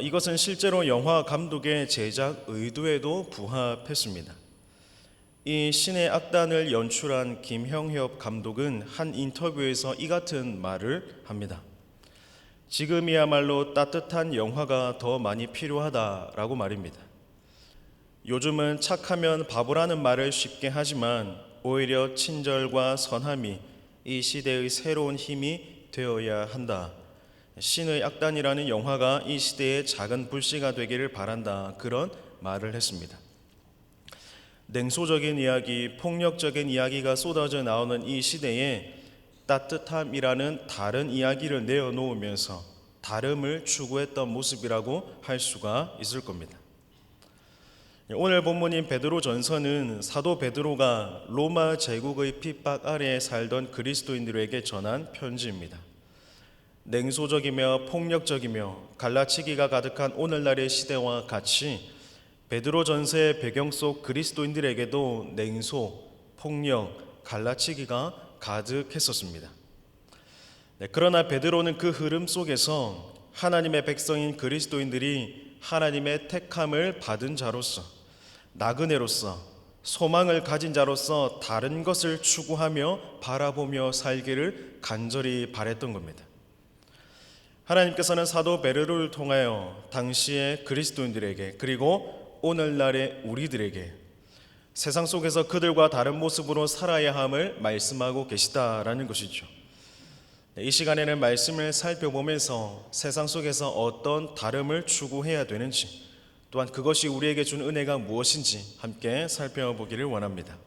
이것은 실제로 영화 감독의 제작 의도에도 부합했습니다. 이 신의 악단을 연출한 김형협 감독은 한 인터뷰에서 이 같은 말을 합니다. 지금이야말로 따뜻한 영화가 더 많이 필요하다라고 말입니다. 요즘은 착하면 바보라는 말을 쉽게 하지만 오히려 친절과 선함이 이 시대의 새로운 힘이 되어야 한다. 신의 악단이라는 영화가 이 시대의 작은 불씨가 되기를 바란다. 그런 말을 했습니다. 냉소적인 이야기, 폭력적인 이야기가 쏟아져 나오는 이 시대에 따뜻함이라는 다른 이야기를 내어놓으면서 다름을 추구했던 모습이라고 할 수가 있을 겁니다. 오늘 본문인 베드로전서는 사도 베드로가 로마 제국의 핍박 아래에 살던 그리스도인들에게 전한 편지입니다. 냉소적이며 폭력적이며 갈라치기가 가득한 오늘날의 시대와 같이 베드로전서의 배경 속 그리스도인들에게도 냉소, 폭력, 갈라치기가 가득했었습니다. 그러나 베드로는 그 흐름 속에서 하나님의 백성인 그리스도인들이 하나님의 택함을 받은 자로서, 나그네로서, 소망을 가진 자로서 다른 것을 추구하며 바라보며 살기를 간절히 바랬던 겁니다. 하나님께서는 사도 베드로를 통하여 당시의 그리스도인들에게 그리고 오늘날의 우리들에게 세상 속에서 그들과 다른 모습으로 살아야 함을 말씀하고 계시다라는 것이죠. 이 시간에는 말씀을 살펴보면서 세상 속에서 어떤 다름을 추구해야 되는지, 또한 그것이 우리에게 준 은혜가 무엇인지 함께 살펴보기를 원합니다.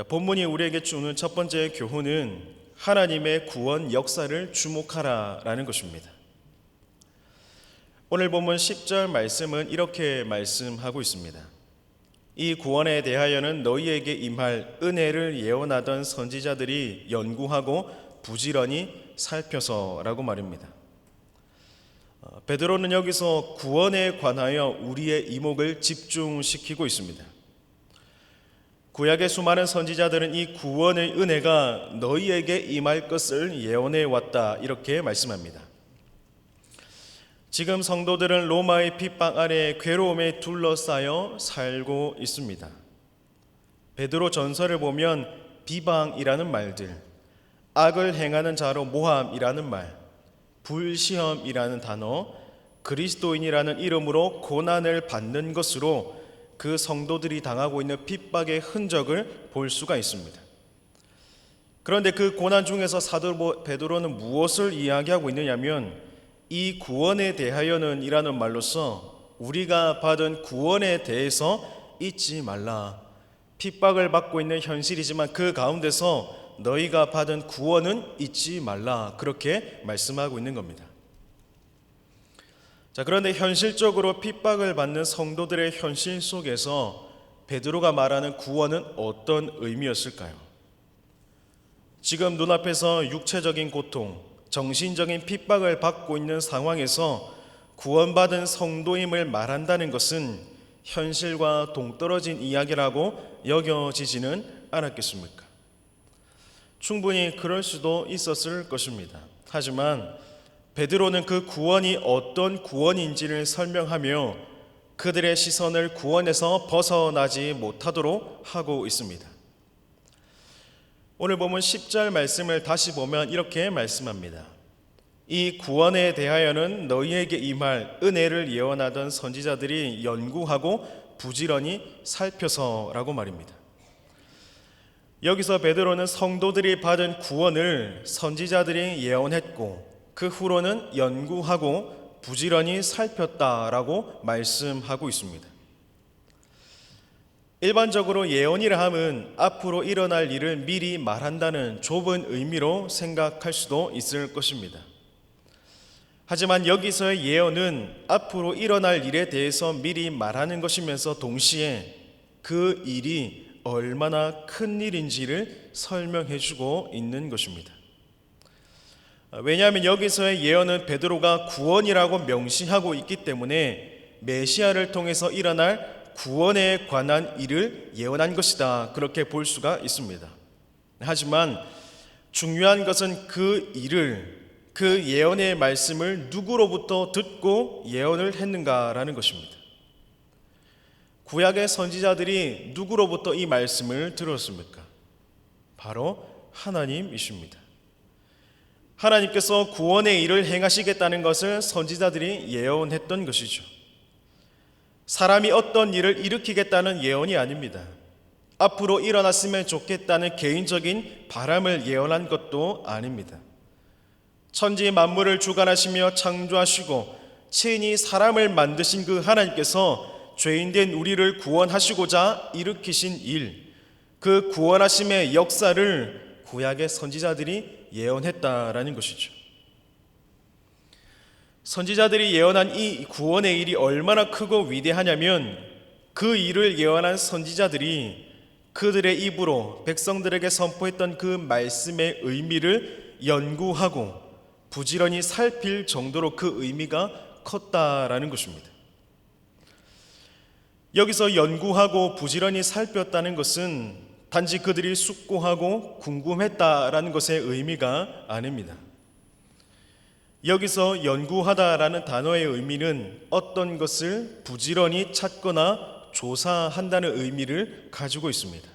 본문이 우리에게 주는 첫 번째 교훈은 하나님의 구원 역사를 주목하라라는 것입니다. 오늘 본문 10절 말씀은 이렇게 말씀하고 있습니다. 이 구원에 대하여는 너희에게 임할 은혜를 예언하던 선지자들이 연구하고 부지런히 살펴서라고 말입니다. 베드로는 여기서 구원에 관하여 우리의 이목을 집중시키고 있습니다. 구약의 수많은 선지자들은 이 구원의 은혜가 너희에게 임할 것을 예언해 왔다 이렇게 말씀합니다. 지금 성도들은 로마의 핍박 아래 괴로움에 둘러싸여 살고 있습니다. 베드로 전서를 보면 비방이라는 말들, 악을 행하는 자로 모함이라는 말, 불시험이라는 단어, 그리스도인이라는 이름으로 고난을 받는 것으로 그 성도들이 당하고 있는 핍박의 흔적을 볼 수가 있습니다. 그런데 그 고난 중에서 사도 베드로는 무엇을 이야기하고 있느냐면 이 구원에 대하여는 이라는 말로써 우리가 받은 구원에 대해서 잊지 말라. 핍박을 받고 있는 현실이지만 그 가운데서 너희가 받은 구원은 잊지 말라. 그렇게 말씀하고 있는 겁니다. 그런데 현실적으로 핍박을 받는 성도들의 현실 속에서 베드로가 말하는 구원은 어떤 의미였을까요? 지금 눈앞에서 육체적인 고통, 정신적인 핍박을 받고 있는 상황에서 구원받은 성도임을 말한다는 것은 현실과 동떨어진 이야기라고 여겨지지는 않았겠습니까? 충분히 그럴 수도 있었을 것입니다. 하지만 베드로는 그 구원이 어떤 구원인지를 설명하며 그들의 시선을 구원에서 벗어나지 못하도록 하고 있습니다. 오늘 보면 10절 말씀을 다시 보면 이렇게 말씀합니다. 이 구원에 대하여는 너희에게 임할 은혜를 예언하던 선지자들이 연구하고 부지런히 살펴서라고 말입니다. 여기서 베드로는 성도들이 받은 구원을 선지자들이 예언했고 그 후로는 연구하고 부지런히 살폈다라고 말씀하고 있습니다. 일반적으로 예언이라 함은 앞으로 일어날 일을 미리 말한다는 좁은 의미로 생각할 수도 있을 것입니다. 하지만 여기서의 예언은 앞으로 일어날 일에 대해서 미리 말하는 것이면서 동시에 그 일이 얼마나 큰 일인지를 설명해 주고 있는 것입니다. 왜냐하면 여기서의 예언은 베드로가 구원이라고 명시하고 있기 때문에 메시아를 통해서 일어날 구원에 관한 일을 예언한 것이다. 그렇게 볼 수가 있습니다. 하지만 중요한 것은 그 일을 그 예언의 말씀을 누구로부터 듣고 예언을 했는가라는 것입니다. 구약의 선지자들이 누구로부터 이 말씀을 들었습니까? 바로 하나님이십니다. 하나님께서 구원의 일을 행하시겠다는 것을 선지자들이 예언했던 것이죠. 사람이 어떤 일을 일으키겠다는 예언이 아닙니다. 앞으로 일어났으면 좋겠다는 개인적인 바람을 예언한 것도 아닙니다. 천지 만물을 주관하시며 창조하시고 친히 사람을 만드신 그 하나님께서 죄인된 우리를 구원하시고자 일으키신 일, 그 구원하심의 역사를 구약의 선지자들이 예언했다라는 것이죠. 선지자들이 예언한 이 구원의 일이 얼마나 크고 위대하냐면 그 일을 예언한 선지자들이 그들의 입으로 백성들에게 선포했던 그 말씀의 의미를 연구하고 부지런히 살필 정도로 그 의미가 컸다라는 것입니다. 여기서 연구하고 부지런히 살폈다는 것은 단지 그들이 숙고하고 궁금했다라는 것의 의미가 아닙니다. 여기서 연구하다라는 단어의 의미는 어떤 것을 부지런히 찾거나 조사한다는 의미를 가지고 있습니다.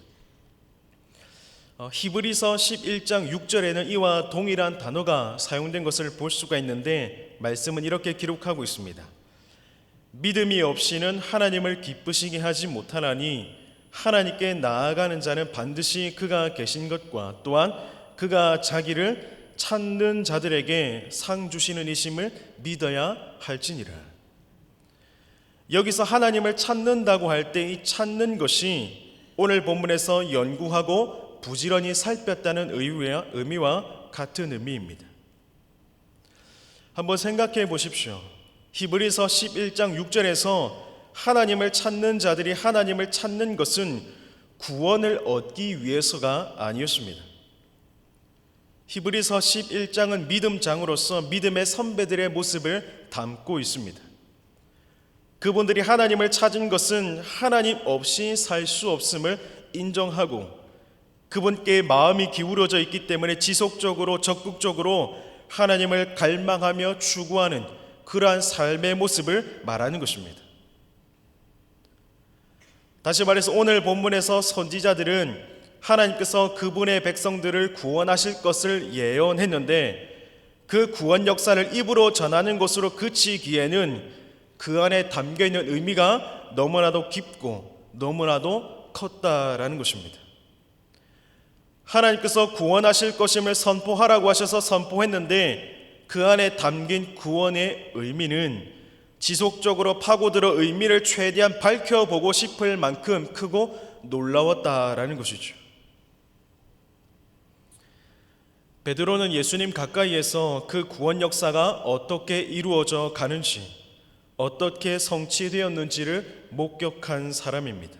히브리서 11장 6절에는 이와 동일한 단어가 사용된 것을 볼 수가 있는데 말씀은 이렇게 기록하고 있습니다. 믿음이 없이는 하나님을 기쁘시게 하지 못하나니 하나님께 나아가는 자는 반드시 그가 계신 것과 또한 그가 자기를 찾는 자들에게 상 주시는 이심을 믿어야 할지니라. 여기서 하나님을 찾는다고 할 때 이 찾는 것이 오늘 본문에서 연구하고 부지런히 살폈다는 의미와 같은 의미입니다. 한번 생각해 보십시오. 히브리서 11장 6절에서 하나님을 찾는 자들이 하나님을 찾는 것은 구원을 얻기 위해서가 아니었습니다. 히브리서 11장은 믿음장으로서 믿음의 선배들의 모습을 담고 있습니다. 그분들이 하나님을 찾은 것은 하나님 없이 살 수 없음을 인정하고 그분께 마음이 기울어져 있기 때문에 지속적으로 적극적으로 하나님을 갈망하며 추구하는 그러한 삶의 모습을 말하는 것입니다. 다시 말해서 오늘 본문에서 선지자들은 하나님께서 그분의 백성들을 구원하실 것을 예언했는데 그 구원 역사를 입으로 전하는 것으로 그치기에는 그 안에 담겨있는 의미가 너무나도 깊고 너무나도 컸다라는 것입니다. 하나님께서 구원하실 것임을 선포하라고 하셔서 선포했는데 그 안에 담긴 구원의 의미는 지속적으로 파고들어 의미를 최대한 밝혀보고 싶을 만큼 크고 놀라웠다라는 것이죠. 베드로는 예수님 가까이에서 그 구원 역사가 어떻게 이루어져 가는지, 어떻게 성취되었는지를 목격한 사람입니다.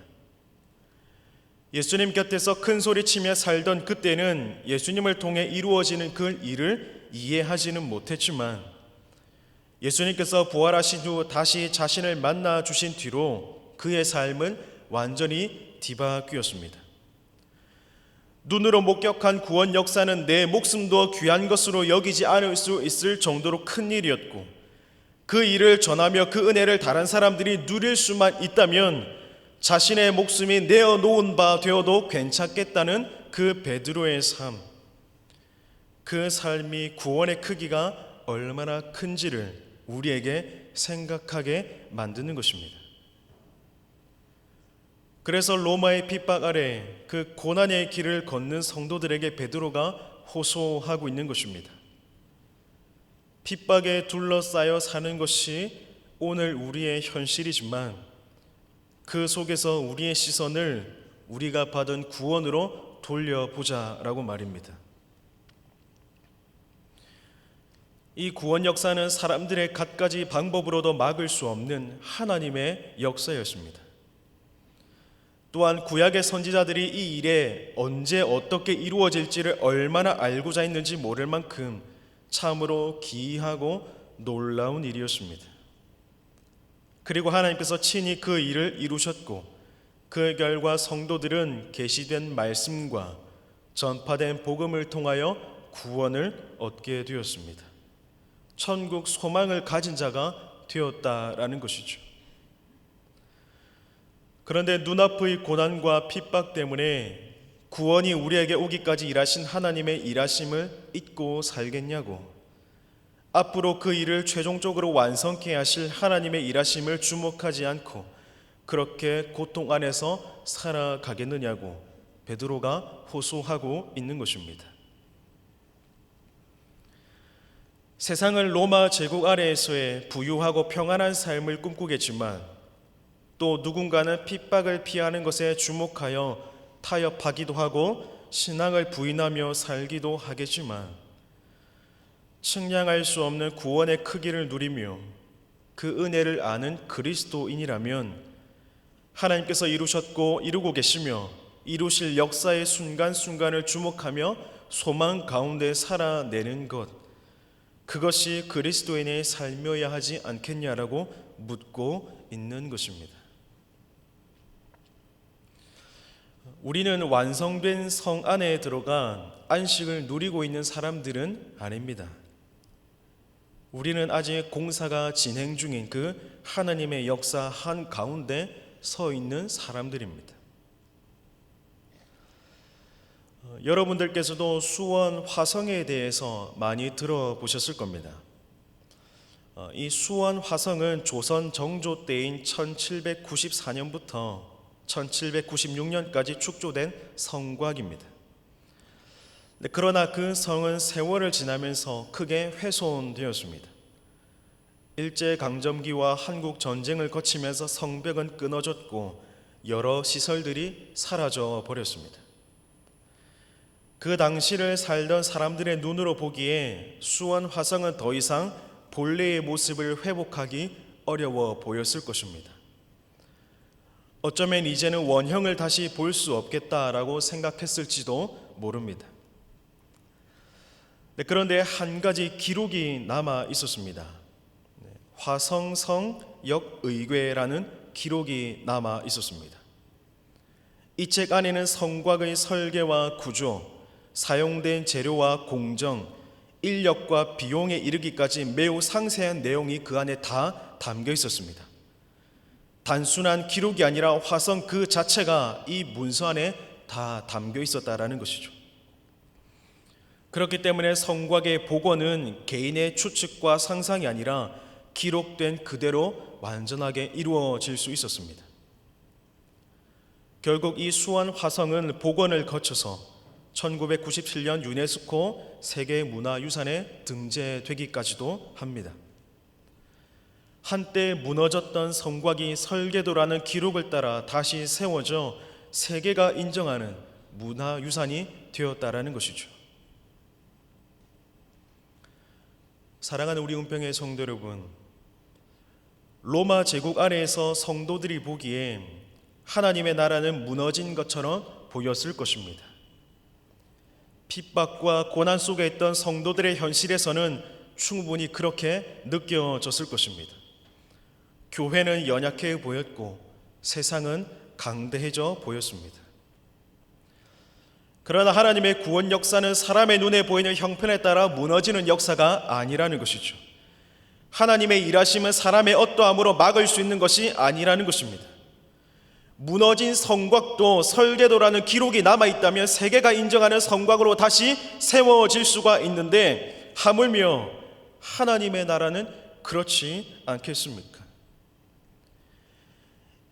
예수님 곁에서 큰 소리치며 살던 그때는 예수님을 통해 이루어지는 그 일을 이해하지는 못했지만 예수님께서 부활하신 후 다시 자신을 만나 주신 뒤로 그의 삶은 완전히 뒤바뀌었습니다. 눈으로 목격한 구원 역사는 내 목숨도 귀한 것으로 여기지 않을 수 있을 정도로 큰 일이었고 그 일을 전하며 그 은혜를 다른 사람들이 누릴 수만 있다면 자신의 목숨이 내어놓은 바 되어도 괜찮겠다는 그 베드로의 삶, 그 삶이 구원의 크기가 얼마나 큰지를 우리에게 생각하게 만드는 것입니다. 그래서 로마의 핍박 아래 그 고난의 길을 걷는 성도들에게 베드로가 호소하고 있는 것입니다. 핍박에 둘러싸여 사는 것이 오늘 우리의 현실이지만 그 속에서 우리의 시선을 우리가 받은 구원으로 돌려보자라고 말입니다. 이 구원 역사는 사람들의 갖가지 방법으로도 막을 수 없는 하나님의 역사였습니다. 또한 구약의 선지자들이 이 일에 언제 어떻게 이루어질지를 얼마나 알고자 했는지 모를 만큼 참으로 기이하고 놀라운 일이었습니다. 그리고 하나님께서 친히 그 일을 이루셨고 그 결과 성도들은 계시된 말씀과 전파된 복음을 통하여 구원을 얻게 되었습니다. 천국 소망을 가진 자가 되었다라는 것이죠. 그런데 눈앞의 고난과 핍박 때문에 구원이 우리에게 오기까지 일하신 하나님의 일하심을 잊고 살겠냐고, 앞으로 그 일을 최종적으로 완성케 하실 하나님의 일하심을 주목하지 않고 그렇게 고통 안에서 살아가겠느냐고 베드로가 호소하고 있는 것입니다. 세상을 로마 제국 아래에서의 부유하고 평안한 삶을 꿈꾸겠지만 또 누군가는 핍박을 피하는 것에 주목하여 타협하기도 하고 신앙을 부인하며 살기도 하겠지만 측량할 수 없는 구원의 크기를 누리며 그 은혜를 아는 그리스도인이라면 하나님께서 이루셨고 이루고 계시며 이루실 역사의 순간순간을 주목하며 소망 가운데 살아내는 것, 그것이 그리스도인의 삶이어야 하지 않겠냐라고 묻고 있는 것입니다. 우리는 완성된 성 안에 들어가 안식을 누리고 있는 사람들은 아닙니다. 우리는 아직 공사가 진행 중인 그 하나님의 역사 한가운데 서 있는 사람들입니다. 여러분들께서도 수원 화성에 대해서 많이 들어보셨을 겁니다. 이 수원 화성은 조선 정조 때인 1794년부터 1796년까지 축조된 성곽입니다. 그러나 그 성은 세월을 지나면서 크게 훼손되었습니다. 일제강점기와 한국 전쟁을 거치면서 성벽은 끊어졌고 여러 시설들이 사라져 버렸습니다. 그 당시를 살던 사람들의 눈으로 보기에 수원 화성은 더 이상 본래의 모습을 회복하기 어려워 보였을 것입니다. 어쩌면 이제는 원형을 다시 볼 수 없겠다라고 생각했을지도 모릅니다. 그런데 한 가지 기록이 남아 있었습니다. 화성성 역의궤라는 기록이 남아 있었습니다. 이 책 안에는 성곽의 설계와 구조, 사용된 재료와 공정, 인력과 비용에 이르기까지 매우 상세한 내용이 그 안에 다 담겨 있었습니다. 단순한 기록이 아니라 화성 그 자체가 이 문서 안에 다 담겨 있었다라는 것이죠. 그렇기 때문에 성곽의 복원은 개인의 추측과 상상이 아니라 기록된 그대로 완전하게 이루어질 수 있었습니다. 결국 이 수원 화성은 복원을 거쳐서 1997년 유네스코 세계문화유산에 등재되기까지도 합니다. 한때 무너졌던 성곽이 설계도라는 기록을 따라 다시 세워져 세계가 인정하는 문화유산이 되었다라는 것이죠. 사랑하는 우리 은평의 성도 여러분, 로마 제국 아래에서 성도들이 보기에 하나님의 나라는 무너진 것처럼 보였을 것입니다. 핍박과 고난 속에 있던 성도들의 현실에서는 충분히 그렇게 느껴졌을 것입니다. 교회는 연약해 보였고 세상은 강대해져 보였습니다. 그러나 하나님의 구원 역사는 사람의 눈에 보이는 형편에 따라 무너지는 역사가 아니라는 것이죠. 하나님의 일하심은 사람의 어떠함으로 막을 수 있는 것이 아니라는 것입니다. 무너진 성곽도 설계도라는 기록이 남아있다면 세계가 인정하는 성곽으로 다시 세워질 수가 있는데 하물며 하나님의 나라는 그렇지 않겠습니까?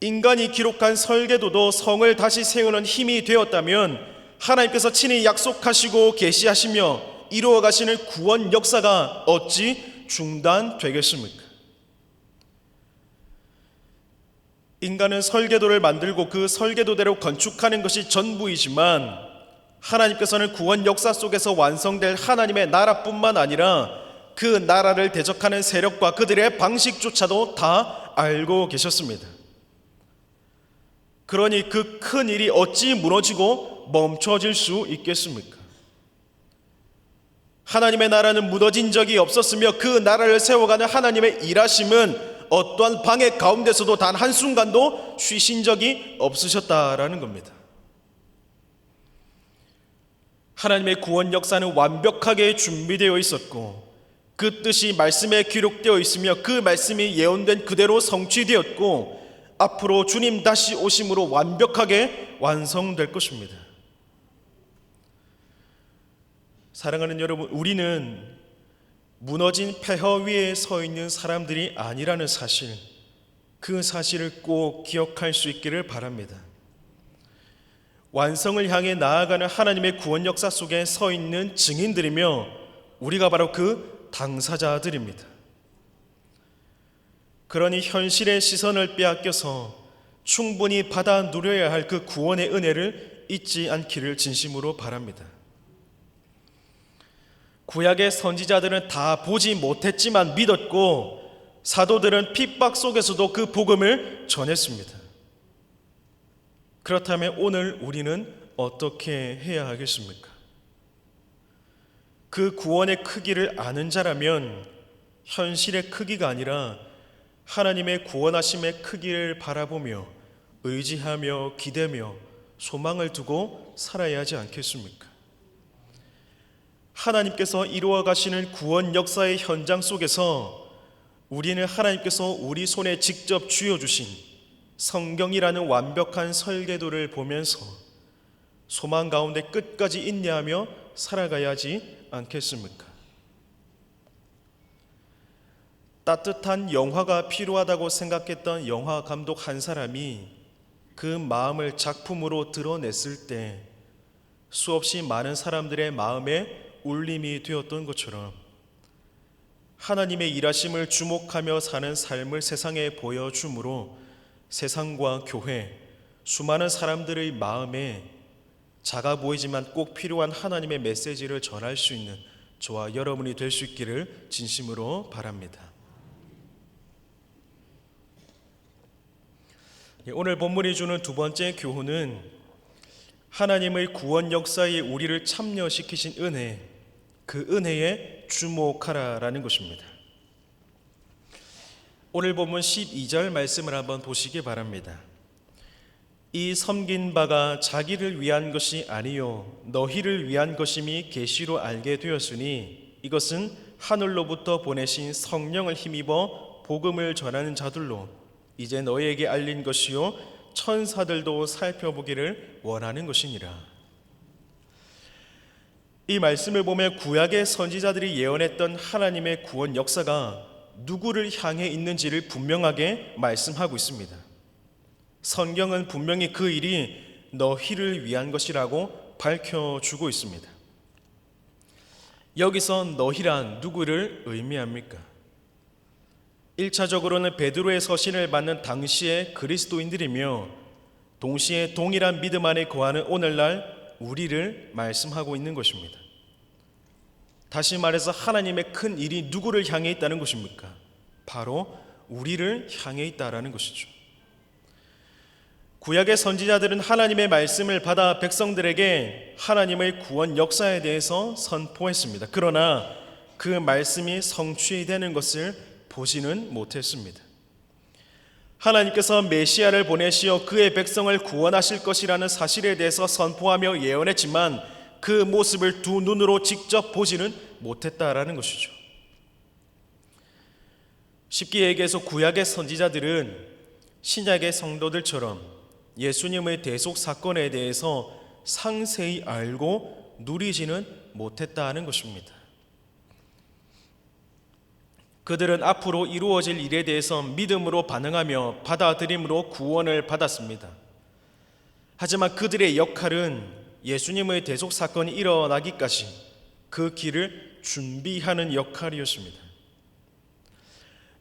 인간이 기록한 설계도도 성을 다시 세우는 힘이 되었다면 하나님께서 친히 약속하시고 계시하시며 이루어 가시는 구원 역사가 어찌 중단되겠습니까? 인간은 설계도를 만들고 그 설계도대로 건축하는 것이 전부이지만 하나님께서는 구원 역사 속에서 완성될 하나님의 나라뿐만 아니라 그 나라를 대적하는 세력과 그들의 방식조차도 다 알고 계셨습니다. 그러니 그 큰 일이 어찌 무너지고 멈춰질 수 있겠습니까? 하나님의 나라는 무너진 적이 없었으며 그 나라를 세워가는 하나님의 일하심은 어떠한 방해 가운데서도 단 한순간도 쉬신 적이 없으셨다라는 겁니다. 하나님의 구원 역사는 완벽하게 준비되어 있었고 그 뜻이 말씀에 기록되어 있으며 그 말씀이 예언된 그대로 성취되었고 앞으로 주님 다시 오심으로 완벽하게 완성될 것입니다. 사랑하는 여러분, 우리는 무너진 폐허 위에 서 있는 사람들이 아니라는 사실, 그 사실을 꼭 기억할 수 있기를 바랍니다. 완성을 향해 나아가는 하나님의 구원 역사 속에 서 있는 증인들이며 우리가 바로 그 당사자들입니다. 그러니 현실의 시선을 빼앗겨서 충분히 받아 누려야 할 그 구원의 은혜를 잊지 않기를 진심으로 바랍니다. 구약의 선지자들은 다 보지 못했지만 믿었고 사도들은 핍박 속에서도 그 복음을 전했습니다. 그렇다면 오늘 우리는 어떻게 해야 하겠습니까? 그 구원의 크기를 아는 자라면 현실의 크기가 아니라 하나님의 구원하심의 크기를 바라보며 의지하며 기대며 소망을 두고 살아야 하지 않겠습니까? 하나님께서 이루어 가시는 구원 역사의 현장 속에서 우리는 하나님께서 우리 손에 직접 쥐어주신 성경이라는 완벽한 설계도를 보면서 소망 가운데 끝까지 인내하며 살아가야 하지 않겠습니까? 따뜻한 영화가 필요하다고 생각했던 영화 감독 한 사람이 그 마음을 작품으로 드러냈을 때 수없이 많은 사람들의 마음에 울림이 되었던 것처럼 하나님의 일하심을 주목하며 사는 삶을 세상에 보여줌으로 세상과 교회, 수많은 사람들의 마음에 작아 보이지만 꼭 필요한 하나님의 메시지를 전할 수 있는 저와 여러분이 될 수 있기를 진심으로 바랍니다. 오늘 본문이 주는 두 번째 교훈은 하나님의 구원 역사에 우리를 참여시키신 은혜, 그 은혜에 주목하라라는 것입니다. 오늘 본문 12절 말씀을 한번 보시기 바랍니다. 이 섬긴 바가 자기를 위한 것이 아니요 너희를 위한 것임이 계시로 알게 되었으니 이것은 하늘로부터 보내신 성령을 힘입어 복음을 전하는 자들로 이제 너희에게 알린 것이요 천사들도 살펴보기를 원하는 것이니라. 이 말씀을 보면 구약의 선지자들이 예언했던 하나님의 구원 역사가 누구를 향해 있는지를 분명하게 말씀하고 있습니다. 성경은 분명히 그 일이 너희를 위한 것이라고 밝혀주고 있습니다. 여기서 너희란 누구를 의미합니까? 1차적으로는 베드로의 서신을 받는 당시의 그리스도인들이며 동시에 동일한 믿음 안에 거하는 오늘날 우리를 말씀하고 있는 것입니다. 다시 말해서 하나님의 큰 일이 누구를 향해 있다는 것입니까? 바로 우리를 향해 있다라는 것이죠. 구약의 선지자들은 하나님의 말씀을 받아 백성들에게 하나님의 구원 역사에 대해서 선포했습니다. 그러나 그 말씀이 성취되는 것을 보지는 못했습니다. 하나님께서 메시아를 보내시어 그의 백성을 구원하실 것이라는 사실에 대해서 선포하며 예언했지만 그 모습을 두 눈으로 직접 보지는 못했다라는 것이죠. 쉽게 얘기해서 구약의 선지자들은 신약의 성도들처럼 예수님의 대속 사건에 대해서 상세히 알고 누리지는 못했다는 것입니다. 그들은 앞으로 이루어질 일에 대해서 믿음으로 반응하며 받아들임으로 구원을 받았습니다. 하지만 그들의 역할은 예수님의 대속 사건이 일어나기까지 그 길을 준비하는 역할이었습니다.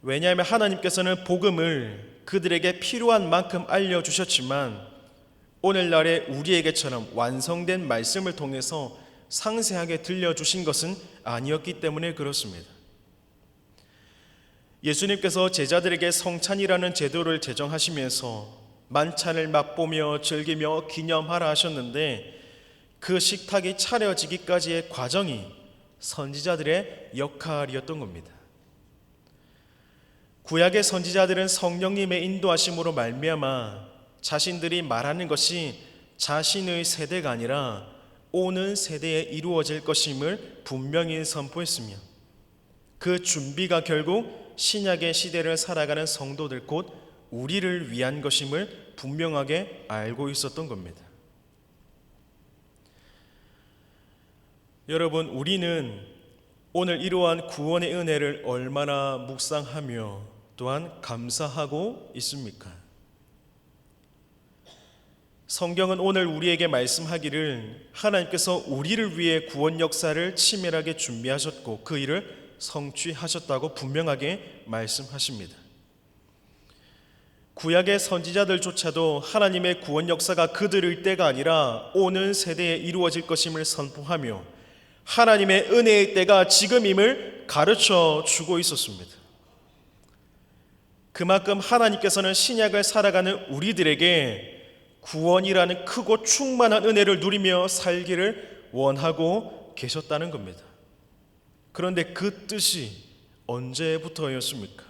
왜냐하면 하나님께서는 복음을 그들에게 필요한 만큼 알려주셨지만 오늘날의 우리에게처럼 완성된 말씀을 통해서 상세하게 들려주신 것은 아니었기 때문에 그렇습니다. 예수님께서 제자들에게 성찬이라는 제도를 제정하시면서 만찬을 맛보며 즐기며 기념하라 하셨는데 그 식탁이 차려지기까지의 과정이 선지자들의 역할이었던 겁니다. 구약의 선지자들은 성령님의 인도하심으로 말미암아 자신들이 말하는 것이 자신의 세대가 아니라 오는 세대에 이루어질 것임을 분명히 선포했으며 그 준비가 결국 신약의 시대를 살아가는 성도들 곧 우리를 위한 것임을 분명하게 알고 있었던 겁니다. 여러분, 우리는 오늘 이러한 구원의 은혜를 얼마나 묵상하며 또한 감사하고 있습니까? 성경은 오늘 우리에게 말씀하기를 하나님께서 우리를 위해 구원 역사를 치밀하게 준비하셨고 그 일을 성취하셨다고 분명하게 말씀하십니다. 구약의 선지자들조차도 하나님의 구원 역사가 그들의 때가 아니라 오는 세대에 이루어질 것임을 선포하며 하나님의 은혜의 때가 지금임을 가르쳐 주고 있었습니다. 그만큼 하나님께서는 신약을 살아가는 우리들에게 구원이라는 크고 충만한 은혜를 누리며 살기를 원하고 계셨다는 겁니다. 그런데 그 뜻이 언제부터였습니까?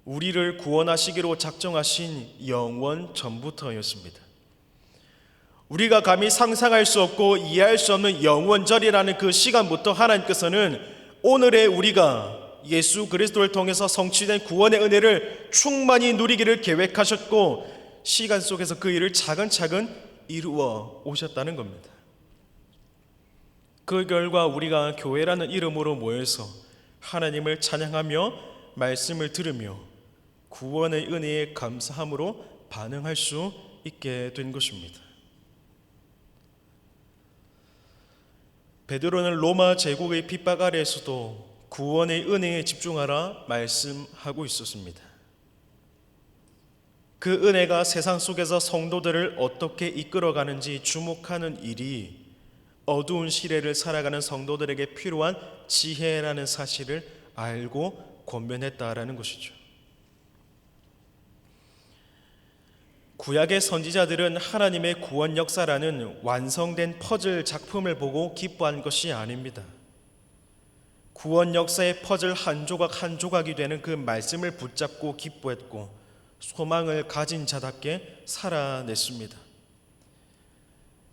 우리를 구원하시기로 작정하신 영원 전부터였습니다. 우리가 감히 상상할 수 없고 이해할 수 없는 영원절이라는 그 시간부터 하나님께서는 오늘의 우리가 예수 그리스도를 통해서 성취된 구원의 은혜를 충만히 누리기를 계획하셨고 시간 속에서 그 일을 차근차근 이루어 오셨다는 겁니다. 그 결과 우리가 교회라는 이름으로 모여서 하나님을 찬양하며 말씀을 들으며 구원의 은혜에 감사함으로 반응할 수 있게 된 것입니다. 베드로는 로마 제국의 핍박 아래에서도 구원의 은혜에 집중하라 말씀하고 있었습니다. 그 은혜가 세상 속에서 성도들을 어떻게 이끌어가는지 주목하는 일이 어두운 시대를 살아가는 성도들에게 필요한 지혜라는 사실을 알고 권면했다라는 것이죠. 구약의 선지자들은 하나님의 구원 역사라는 완성된 퍼즐 작품을 보고 기뻐한 것이 아닙니다. 구원 역사의 퍼즐 한 조각 한 조각이 되는 그 말씀을 붙잡고 기뻐했고 소망을 가진 자답게 살아냈습니다.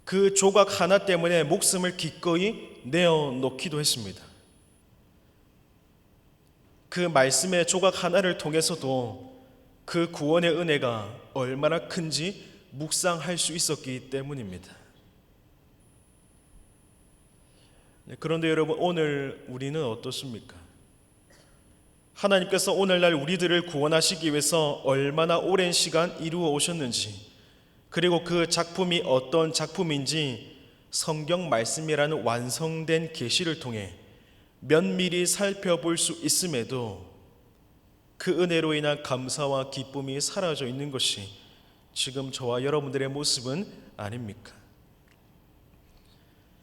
그 조각 하나 때문에 목숨을 기꺼이 내어놓기도 했습니다. 그 말씀의 조각 하나를 통해서도 그 구원의 은혜가 얼마나 큰지 묵상할 수 있었기 때문입니다. 그런데 여러분, 오늘 우리는 어떻습니까? 하나님께서 오늘날 우리들을 구원하시기 위해서 얼마나 오랜 시간 이루어 오셨는지, 그리고 그 작품이 어떤 작품인지 성경 말씀이라는 완성된 계시를 통해 면밀히 살펴볼 수 있음에도 그 은혜로 인한 감사와 기쁨이 사라져 있는 것이 지금 저와 여러분들의 모습은 아닙니까?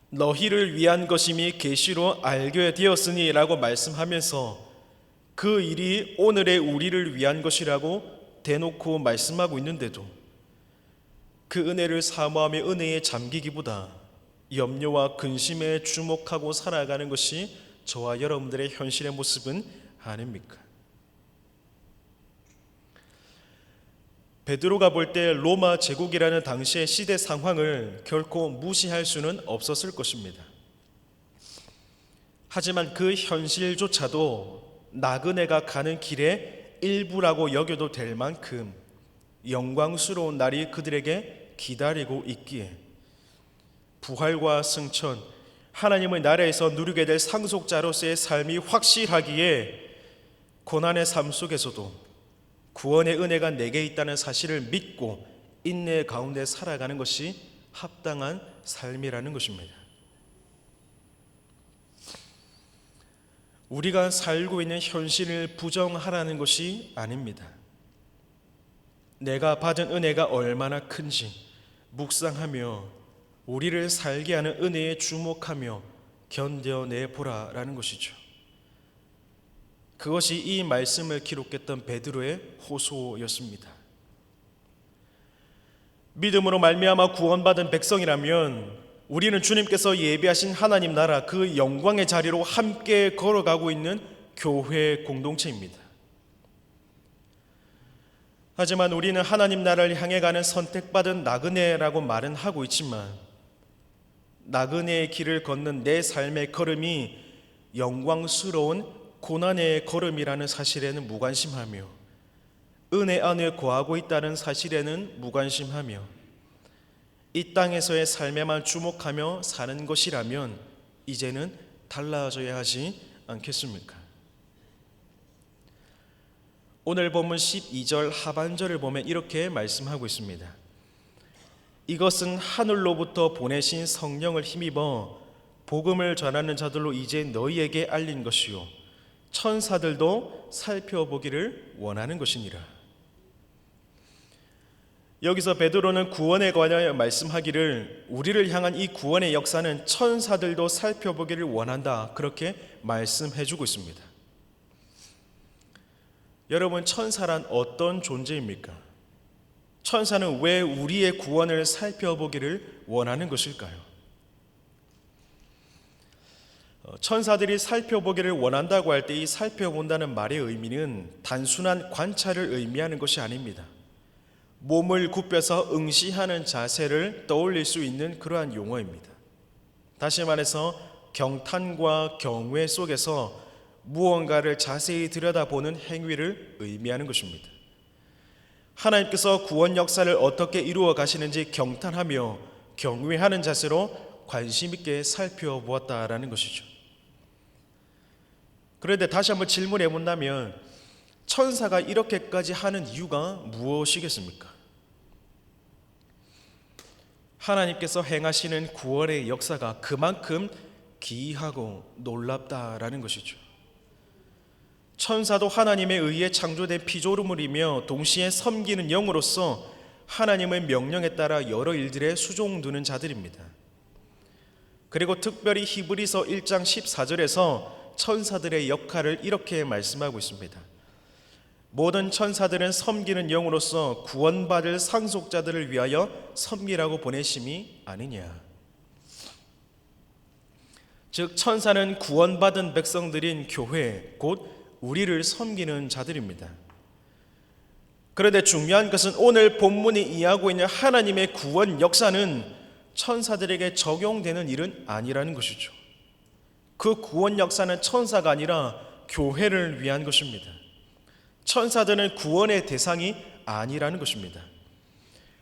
너희를 위한 것임이 계시로 알게 되었으니 라고 말씀하면서 그 일이 오늘의 우리를 위한 것이라고 대놓고 말씀하고 있는데도 그 은혜를 사모하며 은혜에 잠기기보다 염려와 근심에 주목하고 살아가는 것이 저와 여러분들의 현실의 모습은 아닙니까? 베드로가 볼 때 로마 제국이라는 당시의 시대 상황을 결코 무시할 수는 없었을 것입니다. 하지만 그 현실조차도 나그네가 가는 길의 일부라고 여겨도 될 만큼 영광스러운 날이 그들에게 기다리고 있기에 부활과 승천, 하나님의 나라에서 누리게 될 상속자로서의 삶이 확실하기에 고난의 삶 속에서도 구원의 은혜가 내게 있다는 사실을 믿고 인내 가운데 살아가는 것이 합당한 삶이라는 것입니다. 우리가 살고 있는 현실을 부정하라는 것이 아닙니다. 내가 받은 은혜가 얼마나 큰지 묵상하며 우리를 살게 하는 은혜에 주목하며 견뎌내 보라라는 것이죠. 그것이 이 말씀을 기록했던 베드로의 호소였습니다. 믿음으로 말미암아 구원받은 백성이라면 우리는 주님께서 예비하신 하나님 나라 그 영광의 자리로 함께 걸어가고 있는 교회 공동체입니다. 하지만 우리는 하나님 나라를 향해 가는 선택받은 나그네라고 말은 하고 있지만 나그네의 길을 걷는 내 삶의 걸음이 영광스러운 고난의 걸음이라는 사실에는 무관심하며 은혜 안에 거하고 있다는 사실에는 무관심하며 이 땅에서의 삶에만 주목하며 사는 것이라면 이제는 달라져야 하지 않겠습니까? 오늘 본문 12절 하반절을 보면 이렇게 말씀하고 있습니다. 이것은 하늘로부터 보내신 성령을 힘입어 복음을 전하는 자들로 이제 너희에게 알린 것이요 천사들도 살펴보기를 원하는 것이니라. 여기서 베드로는 구원에 관하여 말씀하기를 우리를 향한 이 구원의 역사는 천사들도 살펴보기를 원한다, 그렇게 말씀해주고 있습니다. 여러분, 천사란 어떤 존재입니까? 천사는 왜 우리의 구원을 살펴보기를 원하는 것일까요? 천사들이 살펴보기를 원한다고 할 때 이 살펴본다는 말의 의미는 단순한 관찰을 의미하는 것이 아닙니다. 몸을 굽혀서 응시하는 자세를 떠올릴 수 있는 그러한 용어입니다. 다시 말해서 경탄과 경외 속에서 무언가를 자세히 들여다보는 행위를 의미하는 것입니다. 하나님께서 구원 역사를 어떻게 이루어 가시는지 경탄하며 경외하는 자세로 관심 있게 살펴보았다라는 것이죠. 그런데 다시 한번 질문해 본다면 천사가 이렇게까지 하는 이유가 무엇이겠습니까? 하나님께서 행하시는 구원의 역사가 그만큼 기이하고 놀랍다라는 것이죠. 천사도 하나님에 의해 창조된 피조물이며 동시에 섬기는 영으로서 하나님의 명령에 따라 여러 일들에 수종두는 자들입니다. 그리고 특별히 히브리서 1장 14절에서 천사들의 역할을 이렇게 말씀하고 있습니다. 모든 천사들은 섬기는 영으로서 구원받을 상속자들을 위하여 섬기라고 보내심이 아니냐. 즉 천사는 구원받은 백성들인 교회, 곧 우리를 섬기는 자들입니다. 그런데 중요한 것은 오늘 본문이 이야기하고 있는 하나님의 구원 역사는 천사들에게 적용되는 일은 아니라는 것이죠. 그 구원 역사는 천사가 아니라 교회를 위한 것입니다. 천사들은 구원의 대상이 아니라는 것입니다.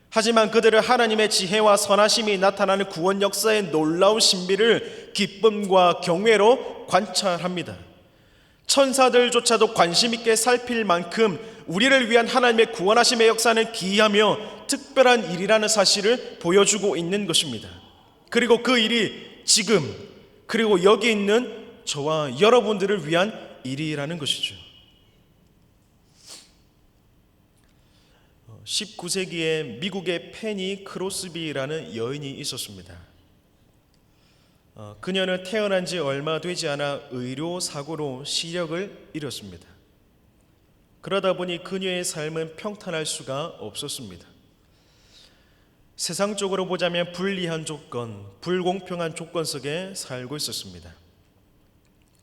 하지만 그들은 하나님의 지혜와 선하심이 나타나는 구원 역사의 놀라운 신비를 기쁨과 경외로 관찰합니다. 천사들조차도 관심 있게 살필 만큼 우리를 위한 하나님의 구원하심의 역사는 기이하며 특별한 일이라는 사실을 보여주고 있는 것입니다. 그리고 그 일이 지금 그리고 여기 있는 저와 여러분들을 위한 일이라는 것이죠. 19세기에 미국의 페니 크로스비라는 여인이 있었습니다. 그녀는 태어난 지 얼마 되지 않아 의료사고로 시력을 잃었습니다. 그러다 보니 그녀의 삶은 평탄할 수가 없었습니다. 세상적으로 보자면 불리한 조건, 불공평한 조건 속에 살고 있었습니다.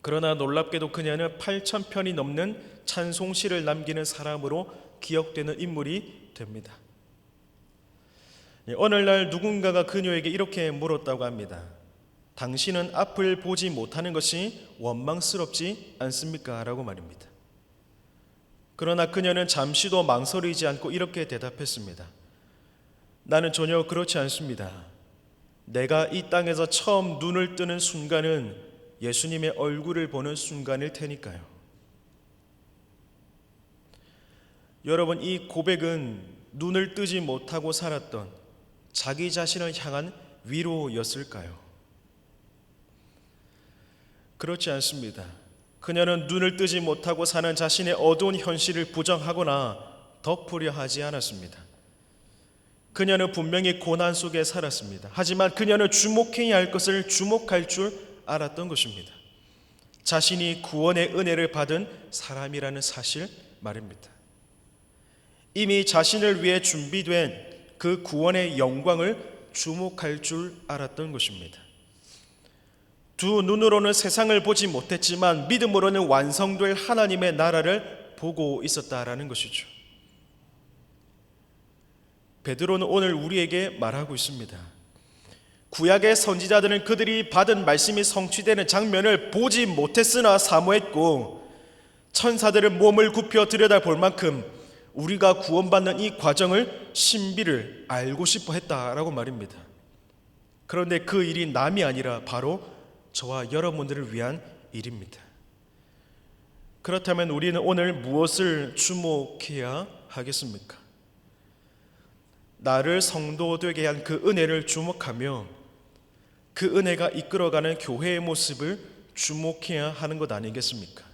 그러나 놀랍게도 그녀는 8,000편이 넘는 찬송시를 남기는 사람으로 기억되는 인물이 됩니다. 오늘날 누군가가 그녀에게 이렇게 물었다고 합니다. 당신은 앞을 보지 못하는 것이 원망스럽지 않습니까? 라고 말입니다. 그러나 그녀는 잠시도 망설이지 않고 이렇게 대답했습니다. 나는 전혀 그렇지 않습니다. 내가 이 땅에서 처음 눈을 뜨는 순간은 예수님의 얼굴을 보는 순간일 테니까요. 여러분, 이 고백은 눈을 뜨지 못하고 살았던 자기 자신을 향한 위로였을까요? 그렇지 않습니다. 그녀는 눈을 뜨지 못하고 사는 자신의 어두운 현실을 부정하거나 덮으려 하지 않았습니다. 그녀는 분명히 고난 속에 살았습니다. 하지만 그녀는 주목해야 할 것을 주목할 줄 알았던 것입니다. 자신이 구원의 은혜를 받은 사람이라는 사실 말입니다. 이미 자신을 위해 준비된 그 구원의 영광을 주목할 줄 알았던 것입니다. 두 눈으로는 세상을 보지 못했지만 믿음으로는 완성될 하나님의 나라를 보고 있었다라는 것이죠. 베드로는 오늘 우리에게 말하고 있습니다. 구약의 선지자들은 그들이 받은 말씀이 성취되는 장면을 보지 못했으나 사모했고, 천사들은 몸을 굽혀 들여다볼 만큼 우리가 구원받는 이 과정을 신비를 알고 싶어 했다라고 말입니다. 그런데 그 일이 남이 아니라 바로 저와 여러분들을 위한 일입니다. 그렇다면 우리는 오늘 무엇을 주목해야 하겠습니까? 나를 성도 되게 한 그 은혜를 주목하며 그 은혜가 이끌어가는 교회의 모습을 주목해야 하는 것 아니겠습니까?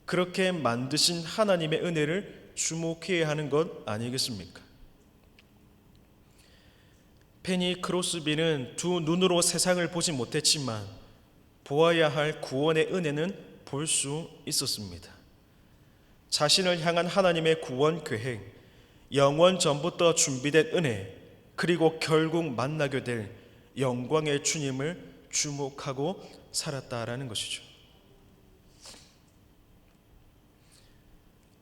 그렇게 만드신 하나님의 은혜를 주목해야 하는 것 아니겠습니까? 페니 크로스비는 두 눈으로 세상을 보지 못했지만 보아야 할 구원의 은혜는 볼 수 있었습니다. 자신을 향한 하나님의 구원 계획, 영원 전부터 준비된 은혜, 그리고 결국 만나게 될 영광의 주님을 주목하고 살았다라는 것이죠.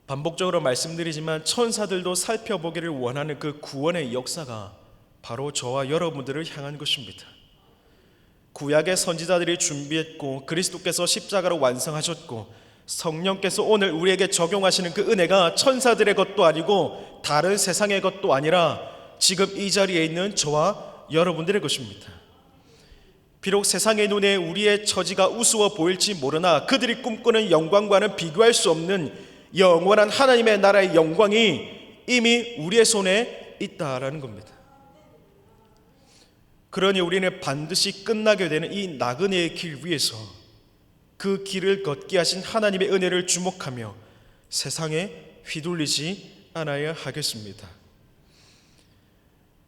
반복적으로 말씀드리지만 천사들도 살펴보기를 원하는 그 구원의 역사가 바로 저와 여러분들을 향한 것입니다. 구약의 선지자들이 준비했고 그리스도께서 십자가로 완성하셨고 성령께서 오늘 우리에게 적용하시는 그 은혜가 천사들의 것도 아니고 다른 세상의 것도 아니라 지금 이 자리에 있는 저와 여러분들의 것입니다. 비록 세상의 눈에 우리의 처지가 우스워 보일지 모르나 그들이 꿈꾸는 영광과는 비교할 수 없는 영원한 하나님의 나라의 영광이 이미 우리의 손에 있다라는 겁니다. 그러니 우리는 반드시 끝나게 되는 이 나그네의 길 위에서 그 길을 걷게 하신 하나님의 은혜를 주목하며 세상에 휘둘리지 않아야 하겠습니다.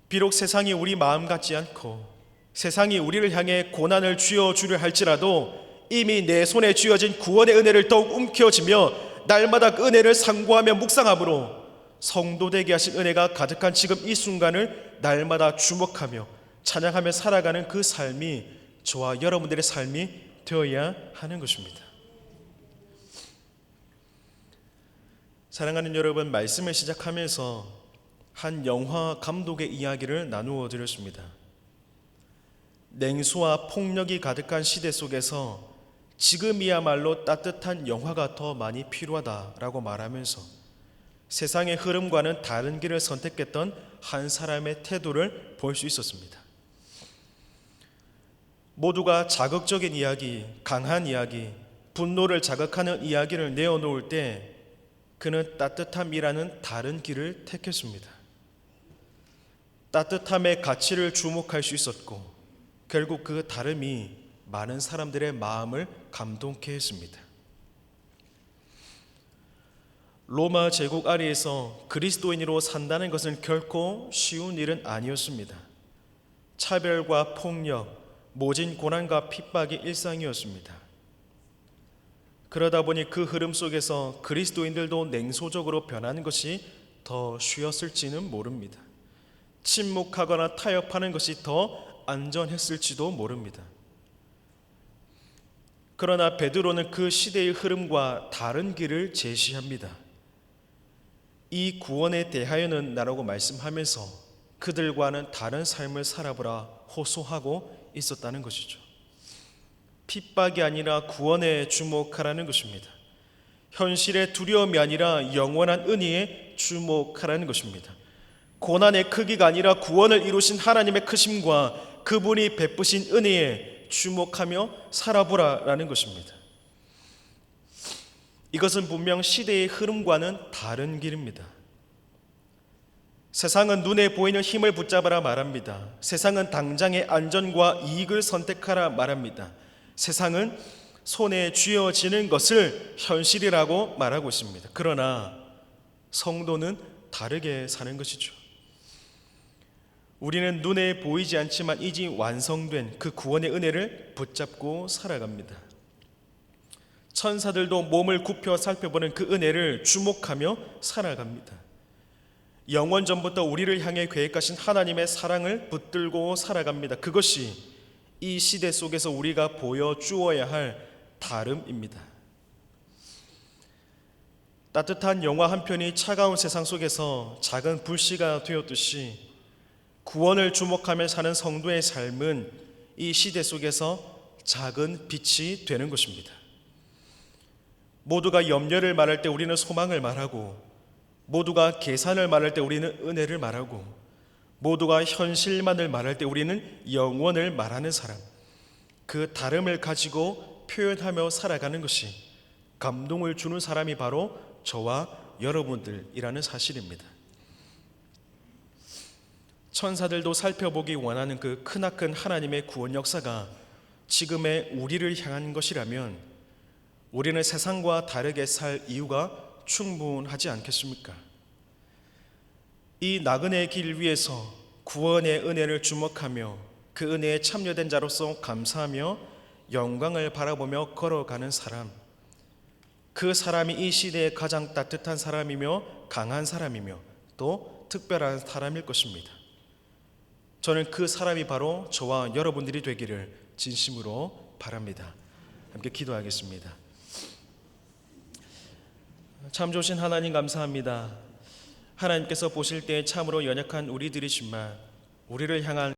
비록 세상이 우리 마음 같지 않고 세상이 우리를 향해 고난을 쥐어주려 할지라도 이미 내 손에 쥐어진 구원의 은혜를 더욱 움켜쥐며 날마다 그 은혜를 상고하며 묵상함으로 성도 되게 하신 은혜가 가득한 지금 이 순간을 날마다 주목하며 찬양하며 살아가는 그 삶이 저와 여러분들의 삶이 되어야 하는 것입니다. 사랑하는 여러분, 말씀을 시작하면서 한 영화 감독의 이야기를 나누어 드렸습니다. 냉소와 폭력이 가득한 시대 속에서 지금이야말로 따뜻한 영화가 더 많이 필요하다라고 말하면서 세상의 흐름과는 다른 길을 선택했던 한 사람의 태도를 볼 수 있었습니다. 모두가 자극적인 이야기, 강한 이야기, 분노를 자극하는 이야기를 내어놓을 때 그는 따뜻함이라는 다른 길을 택했습니다. 따뜻함의 가치를 주목할 수 있었고 결국 그 다름이 많은 사람들의 마음을 감동케 했습니다. 로마 제국 아래에서 그리스도인으로 산다는 것은 결코 쉬운 일은 아니었습니다. 차별과 폭력, 모진 고난과 핍박이 일상이었습니다. 그러다 보니 그 흐름 속에서 그리스도인들도 냉소적으로 변하는 것이 더 쉬웠을지는 모릅니다. 침묵하거나 타협하는 것이 더 안전했을지도 모릅니다. 그러나 베드로는 그 시대의 흐름과 다른 길을 제시합니다. 이 구원에 대하여는 나라고 말씀하면서 그들과는 다른 삶을 살아보라 호소하고 있었다는 것이죠. 핍박이 아니라 구원에 주목하라는 것입니다. 현실의 두려움이 아니라 영원한 은혜에 주목하라는 것입니다. 고난의 크기가 아니라 구원을 이루신 하나님의 크심과 그분이 베푸신 은혜에 주목하며 살아보라라는 것입니다. 이것은 분명 시대의 흐름과는 다른 길입니다. 세상은 눈에 보이는 힘을 붙잡아라 말합니다. 세상은 당장의 안전과 이익을 선택하라 말합니다. 세상은 손에 쥐어지는 것을 현실이라고 말하고 있습니다. 그러나 성도는 다르게 사는 것이죠. 우리는 눈에 보이지 않지만 이미 완성된 그 구원의 은혜를 붙잡고 살아갑니다. 천사들도 몸을 굽혀 살펴보는 그 은혜를 주목하며 살아갑니다. 영원 전부터 우리를 향해 계획하신 하나님의 사랑을 붙들고 살아갑니다. 그것이 이 시대 속에서 우리가 보여주어야 할 다름입니다. 따뜻한 영화 한 편이 차가운 세상 속에서 작은 불씨가 되었듯이 구원을 주목하며 사는 성도의 삶은 이 시대 속에서 작은 빛이 되는 것입니다. 모두가 염려를 말할 때 우리는 소망을 말하고, 모두가 계산을 말할 때 우리는 은혜를 말하고, 모두가 현실만을 말할 때 우리는 영원을 말하는 사람, 그 다름을 가지고 표현하며 살아가는 것이 감동을 주는 사람이 바로 저와 여러분들이라는 사실입니다. 천사들도 살펴보기 원하는 그 크나큰 하나님의 구원 역사가 지금의 우리를 향한 것이라면 우리는 세상과 다르게 살 이유가 충분하지 않겠습니까? 이 나그네의 길 위에서 구원의 은혜를 주목하며 그 은혜에 참여된 자로서 감사하며 영광을 바라보며 걸어가는 사람, 그 사람이 이 시대에 가장 따뜻한 사람이며 강한 사람이며 또 특별한 사람일 것입니다. 저는 그 사람이 바로 저와 여러분들이 되기를 진심으로 바랍니다. 함께 기도하겠습니다. 참 좋으신 하나님 감사합니다. 하나님께서 보실 때 참으로 연약한 우리들이지만 우리를 향한